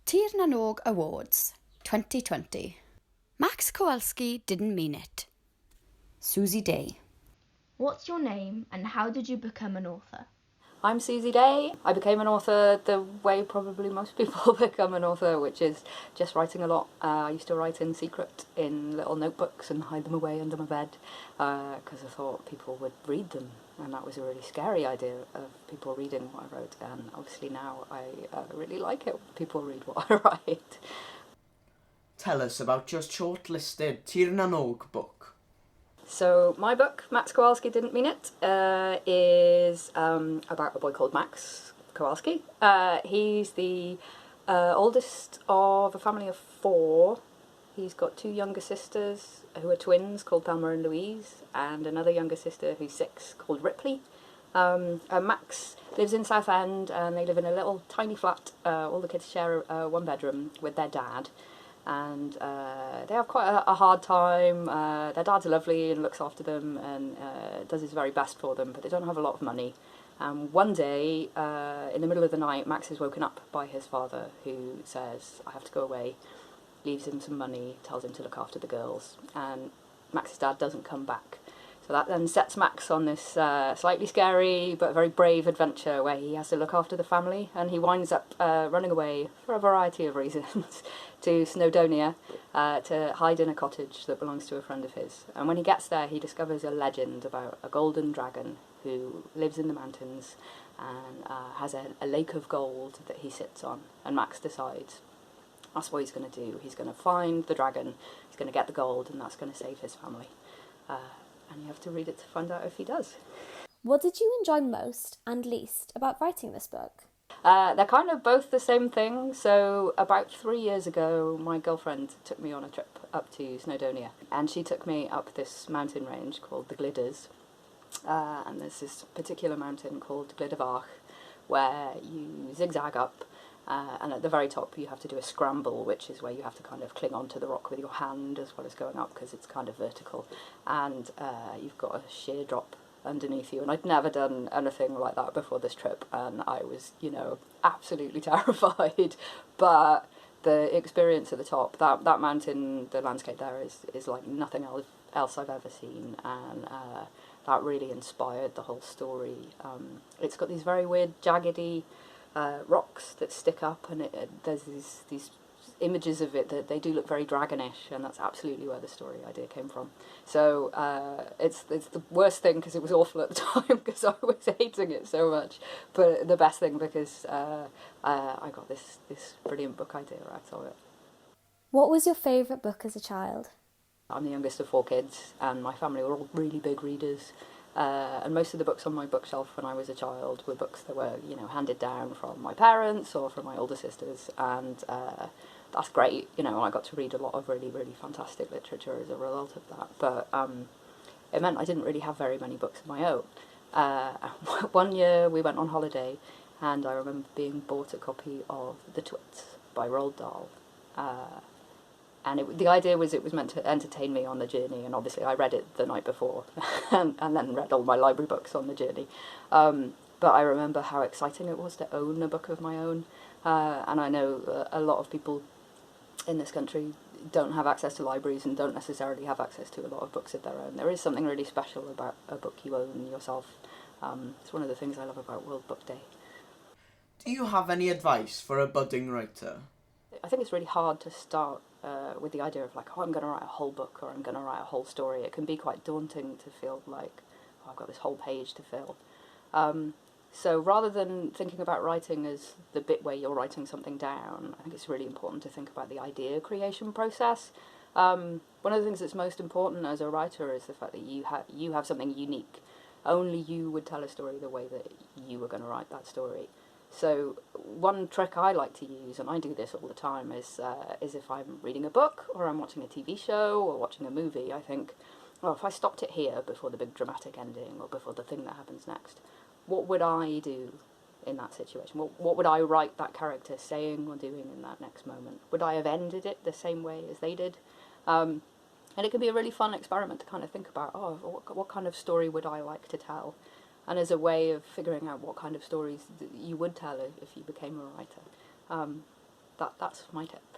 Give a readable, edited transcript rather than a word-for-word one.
Tir na Nog Awards 2020. Max Kowalski didn't mean it. Susie Day. What's your name and how did you become an author? I'm Susie Day. I became an author the way probably most people become an author, which is just writing a lot. I used to write in secret in little notebooks and hide them away under my bed because I thought people would read them, and that was a really scary idea of people reading what I wrote, and obviously now I really like it when people read what I write. Tell us about your shortlisted Tir na Nog book. So my book, Max Kowalski Didn't Mean It, is about a boy called Max Kowalski. He's the oldest of a family of 4. He's got 2 younger sisters who are twins called Thelma and Louise, and another younger sister who's 6 called Ripley. Max lives in Southend, and they live in a little tiny flat. All the kids share one bedroom with their dad. And they have quite a hard time. Their dad's lovely and looks after them and does his very best for them, but they don't have a lot of money. One day, in the middle of the night, Max is woken up by his father, who says, I have to go away, leaves him some money, tells him to look after the girls, and Max's dad doesn't come back. So that then sets Max on this slightly scary but very brave adventure where he has to look after the family, and he winds up running away for a variety of reasons to Snowdonia to hide in a cottage that belongs to a friend of his. And when he gets there, he discovers a legend about a golden dragon who lives in the mountains and has a lake of gold that he sits on. And Max decides that's what he's going to do. He's going to find the dragon, he's going to get the gold, and that's going to save his family. And you have to read it to find out if he does. What did you enjoy most and least about writing this book? They're kind of both the same thing. So about 3 years ago, my girlfriend took me on a trip up to Snowdonia, and she took me up this mountain range called the Gliders. And there's this particular mountain called Glidderfach where you zigzag up, and at the very top you have to do a scramble, which is where you have to kind of cling onto the rock with your hand as well as going up because it's kind of vertical, and you've got a sheer drop underneath you. And I'd never done anything like that before this trip, and I was, absolutely terrified. But the experience at the top, that mountain, the landscape there is like nothing else I've ever seen, and that really inspired the whole story. It's got these very weird jaggedy rocks that stick up, and there's these images of it that they do look very dragonish, and that's absolutely where the story idea came from. So it's the worst thing because it was awful at the time because I was hating it so much, but the best thing because I got this brilliant book idea out of it. What was your favourite book as a child? I'm the youngest of 4 kids, and my family were all really big readers. And most of the books on my bookshelf when I was a child were books that were, handed down from my parents or from my older sisters, and that's great. I got to read a lot of really, really fantastic literature as a result of that. But it meant I didn't really have very many books of my own. One year we went on holiday, and I remember being bought a copy of The Twits by Roald Dahl. And the idea was it was meant to entertain me on the journey, and obviously I read it the night before and then read all my library books on the journey. But I remember how exciting it was to own a book of my own, and I know a lot of people in this country don't have access to libraries and don't necessarily have access to a lot of books of their own. There is something really special about a book you own yourself. It's one of the things I love about World Book Day. Do you have any advice for a budding writer? I think it's really hard to start with the idea of I'm going to write a whole book or I'm going to write a whole story. It can be quite daunting to feel like, I've got this whole page to fill. So rather than thinking about writing as the bit where you're writing something down, I think it's really important to think about the idea creation process. One of the things that's most important as a writer is the fact that you have something unique. Only you would tell a story the way that you were going to write that story. So one trick I like to use, and I do this all the time, is if I'm reading a book or I'm watching a TV show or watching a movie, I think, well, if I stopped it here before the big dramatic ending or before the thing that happens next, what would I do in that situation? What would I write that character saying or doing in that next moment? Would I have ended it the same way as they did? And it can be a really fun experiment to kind of think about, what kind of story would I like to tell? And as a way of figuring out what kind of stories you would tell if you became a writer. that's my tip.